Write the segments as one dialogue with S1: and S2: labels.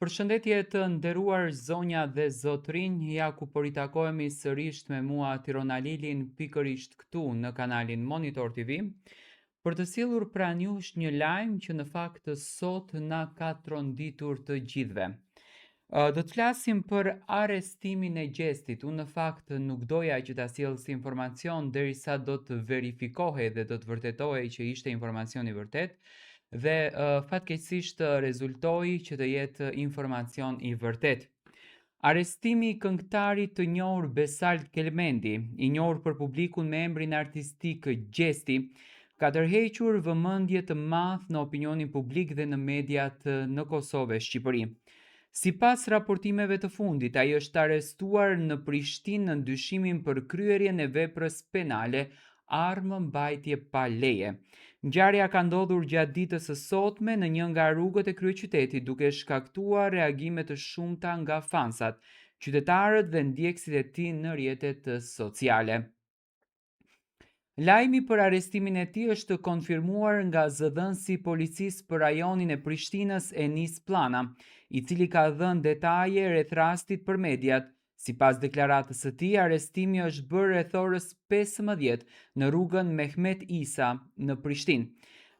S1: Përshëndetje të nderuar zonja dhe zotrinj, ja ku po ritakohemi sërish me mua Tirona Lilin pikërisht këtu në kanalin Monitor TV, për të sjellur pranë jush një lajm që në fakt sot na ka tronditur të gjithëve. Do të flasim për arrestimin e Gjestit. Unë në fakt nuk doja që ta sjell si informacion derisa do të verifikohej dhe do të vërtetohej që ishte informacion i vërtet dhe fatkeqësisht rezultoi që të jetë informacion i vërtet. Arrestimi i këngëtarit të njohur Besart Kelmendi, i njohur për publikun me emrin artistik Gjesti, ka tërhequr vëmendje të madh në opinionin publik dhe në mediat në Kosovë e Shqipëri. Sipas raportimeve të fundit, ai është arrestuar në Prishtinë në ndyshimin për kryerjen e veprës penale armë mbajtje pa leje. Ngjarja ka ndodhur gjatë ditës së sotme në një nga rrugët e kryeqytetit, duke shkaktuar reagime të shumta nga fansat, qytetarët dhe ndjekësit e tij në rrjetet sociale. Lajmi për arrestimin e tij është konfirmuar nga zëdhënësi i policisë për rajonin e Prishtinës Enis Plana, i cili ka dhënë detaje rreth rastit për mediat. Sipas deklaratës së tij, arrestimi është bërë rreth orës 15 në rrugën Mehmet Isa në Prishtinë,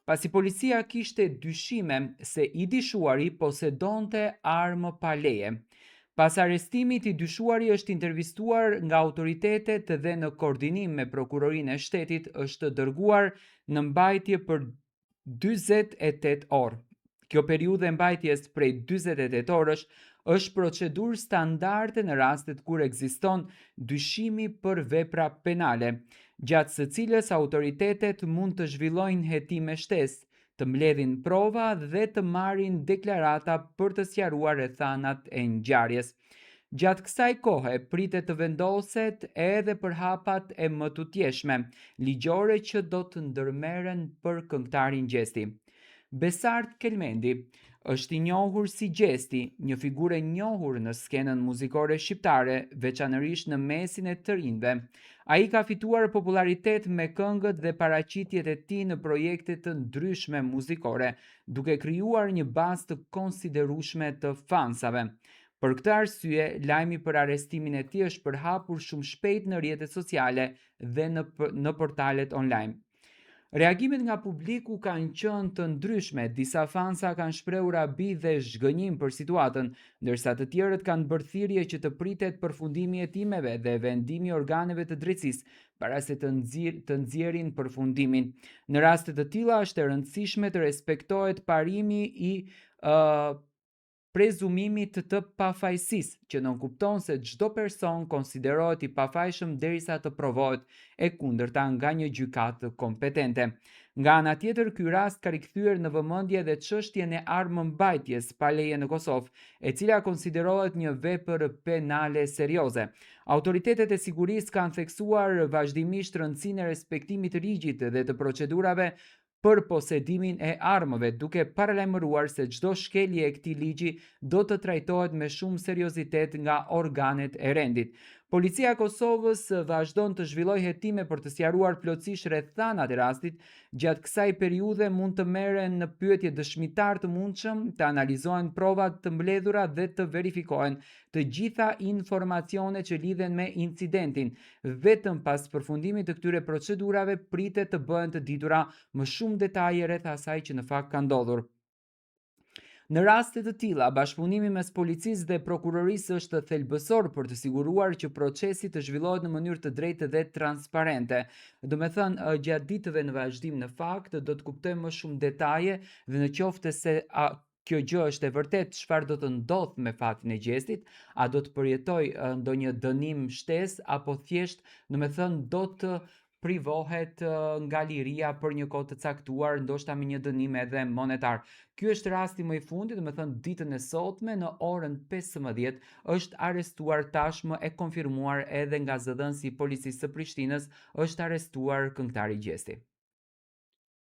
S1: pasi policia kishte dyshime se i dishuari posedonte armë pa leje. Pas arrestimit, i dyshuari është intervistuar nga autoritetet dhe në koordinim me prokurorinë e shtetit është dërguar në mbajtje për 48 orë. Kjo periudhë e mbajtjes prej 48 orësh është procedurë standarde në rastet kur ekziston dyshimi për vepra penale, gjatë së cilës autoritetet mund të zhvillojnë hetime shtesë, të mbledhin prova dhe të marrin deklarata për të sqaruar rrethanat e ngjarjes. Gjatë kësaj kohe pritet të vendoset edhe për hapat e mëtutjeshme ligjore që do të ndërmerren për këngëtarin Gjesti. Besart Kelmendi është i njohur si Gjesti, një figurë e njohur në skenën muzikore shqiptare, veçanërisht në mesin e të rinjve. Ai ka fituar popularitet me këngët dhe paraqitjet e tij në projekte të ndryshme muzikore, duke krijuar një bazë të konsiderueshme të fansave. Për këtë arsye, lajmi për arrestimin e tij është përhapur shumë shpejt në rrjetet sociale dhe në portalet online. Reagimet nga publiku kanë qenë të ndryshme, disa fansa kanë shprehur rabi dhe zhgënjim për situatën, ndërsa të tjerët kanë bërë thirrje që të pritet përfundimi i hetimeve dhe vendimi i organeve të drejtësisë para se të nxjerrin përfundimin. Në raste të tilla është e rëndësishme të respektohet parimi i prezumimit të pafajësisë, që nënkupton se çdo person konsiderohet i pafajshëm derisa të provohet e kundërta nga një gjykatë kompetente. Nga ana tjetër, ky rast ka rikthyer në vëmendje edhe çështjen e armëmbajtjes pa leje në Kosovë, e cila konsiderohet një vepër penale serioze. Autoritetet e sigurisë kanë theksuar vazhdimisht rëndësinë e respektimit të ligjit dhe të procedurave për posedimin e armëve, duke paralajmëruar se çdo shkelje e këtij ligji do të trajtohet me shumë seriozitet nga organet e rendit. Policia e Kosovës vazhdon të zhvillojë hetime për të sqaruar plotësisht rrethanat e rastit. Gjatë kësaj periudhe mund të merren në pyetje dëshmitar të mundshëm, të analizohen provat të mbledhura dhe të verifikohen të gjitha informacionet që lidhen me incidentin. Vetëm pas përfundimit të këtyre procedurave pritet të bëhen të ditura më shumë detaje rreth asaj që në fakt ka ndodhur. Në raste të tilla, bashkëpunimi mes policisë dhe prokurorisë është thelbësor për të siguruar që procesi të zhvillohet në mënyrë të drejtë dhe transparente. Do me thënë, gjatë ditëve në vazhdim në fakt, do të kuptojmë më shumë detaje dhe në qoftë se kjo gjë është e vërtet, çfarë do të ndodhë me fatin e Gjestit, a do të përjetoj ndonjë dënim shtesë apo thjesht, do me thënë, do të privohet nga liria për një kohë të caktuar, ndoshta me një dënim edhe monetar. Ky është rasti më i fundit, do të thënë ditën e sotme në orën 15 është arrestuar tashmë e konfirmuar edhe nga zëdhënësi i policisë së Prishtinës, është arrestuar këngëtari Gjesti.